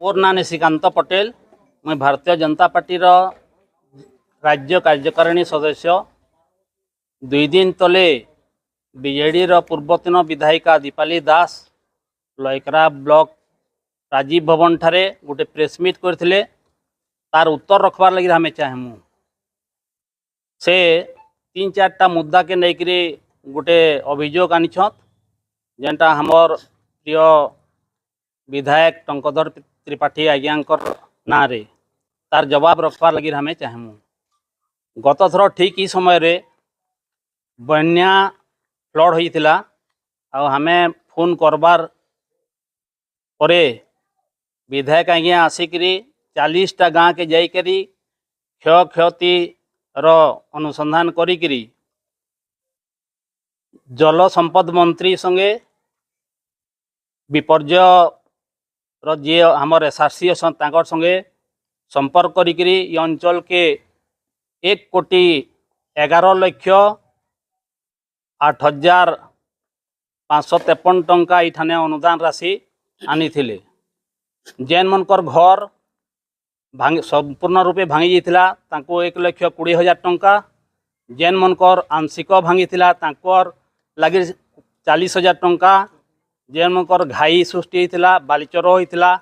मोर ना निशिकांत पटेल। मैं भारतीय जनता पार्टी राज्य कार्यकारिणी सदस्य। 2 दिन तले बीजेडी पूर्वतन विधायिका दीपाली दास लयकरा ब्लॉक राजीव भवन ठारे गोटे प्रेसमिट करथिले। तार उत्तर रखबार लगी हमें चाहमु। से 3-4टा मुद्दा के लेकर गोटे अभियोग आनिछत, जेनटा हमर प्रिय विधायक टंकधर त्रिपाठी आज्ञांकर ना रे तार जवाब रखबार लगी हमें चाहमु। गत थर ठीक ही समय रे बन्या फ्लड होइथिला आ हमें फोन करबार परे विधायक आज्ञा आसिकरी 40टा गाँ के जाइकरी क्षय क्षति अनुसंधान करी जल संपद मंत्री संगे विपर्य जी हमर एसआरसी संगे संपर्क करी ये अंचल के 1,11,08,553 टंका इठाने अनुदान राशि आनी थिले। जेन मनकर घर भांग संपूर्ण रूपे भांगी जाइथिला तांको 1,20,000 टंका, जेन मनकर आंशिक भांगी थिला तांकर लगे 40,000 टंका, जेन मनकर घाई सृष्टि होइथिला बालिचर होइथिला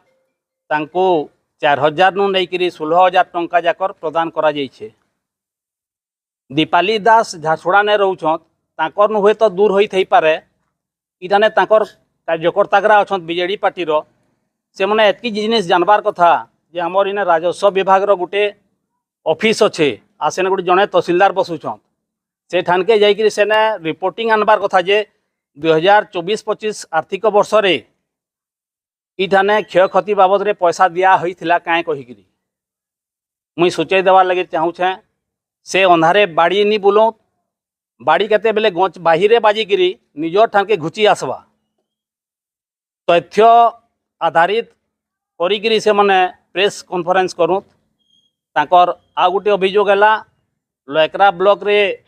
तांको 4,000 नु लेकर 16,000 टंका जाकर प्रदान करा जाइछे। दीपाली दास झारसुड़ा ने रोचत तांकर नु हुए तो दूर होई थई पारे इठाने तांकर कार्यकर्तागरा अछत बीजेडी पार्टी रो से माने एतकी जिनिस जानबार कथा जे हमर इने राजस्व विभाग रो गुटे ऑफिस अच्छे आ सेने गुटे जने तहसीलदार बसुछन से ठानके जाइकरी सेने रिपोर्टिंग आनबार कथा जे 2024-25 आर्थिक वर्ष रे इठाने क्षय क्षति बाबद रे पैसा दिया होइथिला काहे कहिकरी मुई सूचई देवार लगे चाहूछे। से अंधारे बाड़ी नी बुलो बाड़ी केते बेले गच बाहिरे बाजिकरी निजर ठानके घुची आसवा तथ्य आधारित करिकरी से माने प्रेस कॉन्फ्रेंस करूँ। तांकर आ गुटे अभियोग है लयकरा ब्लॉक रे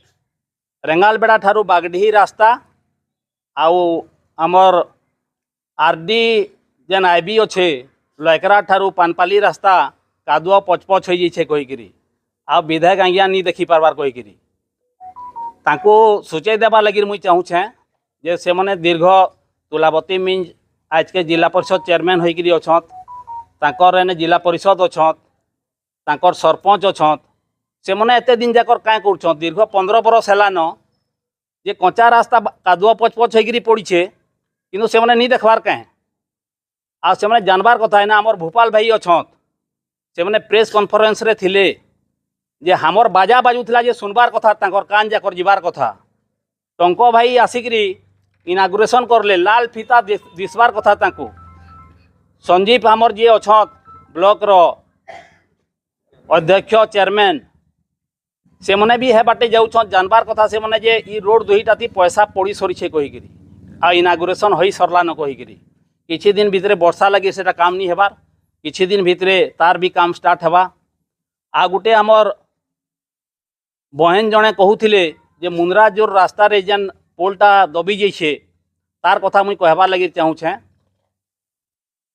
रेंगालबेड़ा ठारू बागडीही रास्ता आउ आमर आरडी जेन आईबी अच्छे लयकरा ठारू पानपाली रास्ता कादुआ पचपच हो जाइए कहीकि आ विधायक आज्ञा नहीं देखी पार्बार कहीकि तांको सूचई देवार लगी मुई चाहूछे जे से माने दीर्घ तुलावती मिंज आज के जिला परिषद चेयरमैन होइकरी अछत, तांकर एने जिला परिषद अछत, तांकर सरपंच अछत, से माने एते दिन जाकर काँ कर दीर्घ 15 बरस हेलान जे कच्चा रास्ता कादुआ पचपच होइकरी पड़ीछे किंतु से माने नहीं देखबार कहें आ से माने जानबार कथा है ना। हमर भोपाल भाई अछत से माने प्रेस कॉन्फ्रेंस रे थिले जे हमर बाजा बाजुला जे सुनबार कथा तांकर कान जाकर जीवार कथा। टंको भाई आसिकरी इनागुरेशन करले लाल फीता दिसबार कथा तांको। संजीव हमर जी अछत ब्लॉक रो अध्यक्ष चेयरमैन से माने भी है बाटे जाउछन जानबार कथा से माने जे ई रोड दुईटा थी पैसा पड़ी सरीछे कहीकरी आ इनागुरेशन होई सरला न कहीकरी किछि दिन भितरे वर्षा लगी सेटा काम नहीं हेबार किछि दिन भितरे तार भी काम स्टार्ट हेबा। आ गुटे हमर बहन जने कहूथिले जे मुंद्रा जोर रास्ता रे जेन पोलटा दबी जाइछे तार कथा मुई कहबार लगी चाहूछे।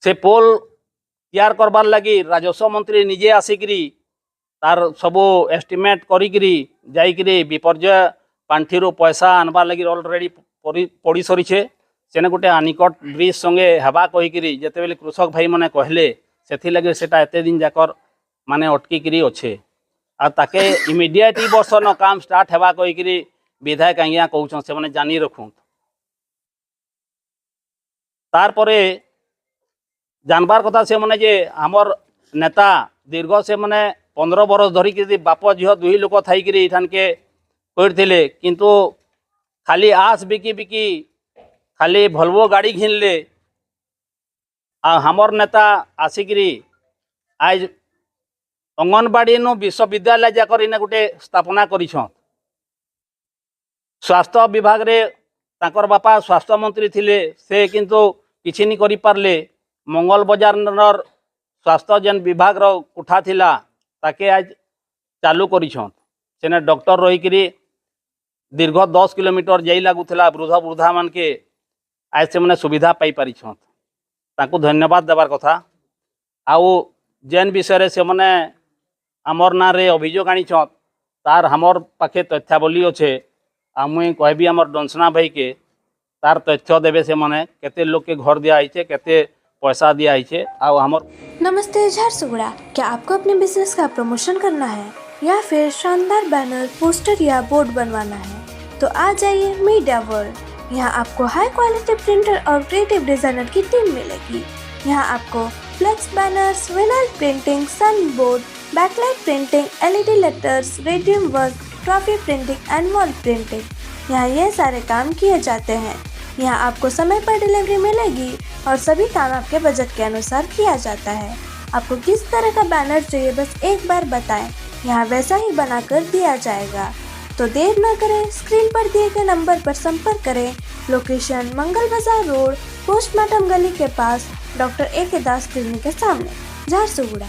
से पोल तैयार करबार लगी राजस्व मंत्री निजे आसिकरी तार सबो एस्टिमेट करिकरी जाइकरी विपर्य पांठीरू पैसा आनबार लगी ऑलरेडी पड़ी सरीछे। सेने गोटे आनिकट ब्रिज संगे हेबा कहीकरी जेतेबेले कृषक भाई माने कहले सेथि लगे सेटा एते दिन जाकर माने अटकीकरी अच्छे आ ताके इमिडिएट ई वर्ष न काम स्टार्ट हेबा कहीकरी विधायक आज्ञा कहउछन से माने जानी रखुं। तार परे जानबार कथा से माने जे हमर नेता दीर्घ से माने 15 बरस धरिक बाप झील 2 लोक थी ठान के करथिले किंतु खाली आस बिकी बिकी खाली भलवो गाड़ी घिनले आ हमर नेता आसिकरी आज अंगनबाड़ी नु विश्वविद्यालय जाकर इने गोटे स्थापना करिछन। स्वास्थ्य विभाग रे ताकर बापा स्वास्थ्य मंत्री थिले से किंतु किछि नि करि पारले। मंगल बाजार स्वास्थ्य जेन विभाग रो कोठा थिला ताके आज चालू करिछन। सेने डॉक्टर रहीकरी दीर्घ 10 किलोमीटर जाई लागुला वृद्ध वृद्धा मान के आज से मैंने सुविधा पाई पारिछन। ताकू धन्यवाद देवार कथा। आउ जेन विषय से मैंने आमर ना रे अभियोग आनीछत तार हमर पाखे तथ्यावली अच्छे आ मुई कहबी आमर डंसना भाई के तार तथ्य देवे से मैंने केते लोग के घर दिया आइछे केते पैसा दिया आइछे आ हमर। नमस्ते झारसुगुड़ा, क्या आपको अपने बिजनेस का प्रमोशन करना है या फिर शानदार बैनर, पोस्टर या बोर्ड बनवाना है? तो आ जाइए मीडिया वर्ल्ड। यहाँ आपको हाई क्वालिटी प्रिंटर और क्रिएटिव डिजाइनर की टीम मिलेगी। यहाँ आपको flex banners, vinyl printing, sun board, backlight printing, LED letters, radium work, trophy printing and wall printing. यहाँ ये सारे काम किए जाते हैं। यहाँ आपको समय पर डिलीवरी मिलेगी और सभी काम आपके बजट के अनुसार किया जाता है। आपको किस तरह का बैनर चाहिए बस एक बार बताएं, यहाँ वैसा ही बनाकर दिया जाएगा। तो देर न करें, स्क्रीन पर दिए गए नंबर पर संपर्क करें। लोकेशन मंगल बाजार रोड, पोस्टमार्टम गली के पास, डॉक्टर ए के दास क्लिनिक के सामने, झारसुगुड़ा।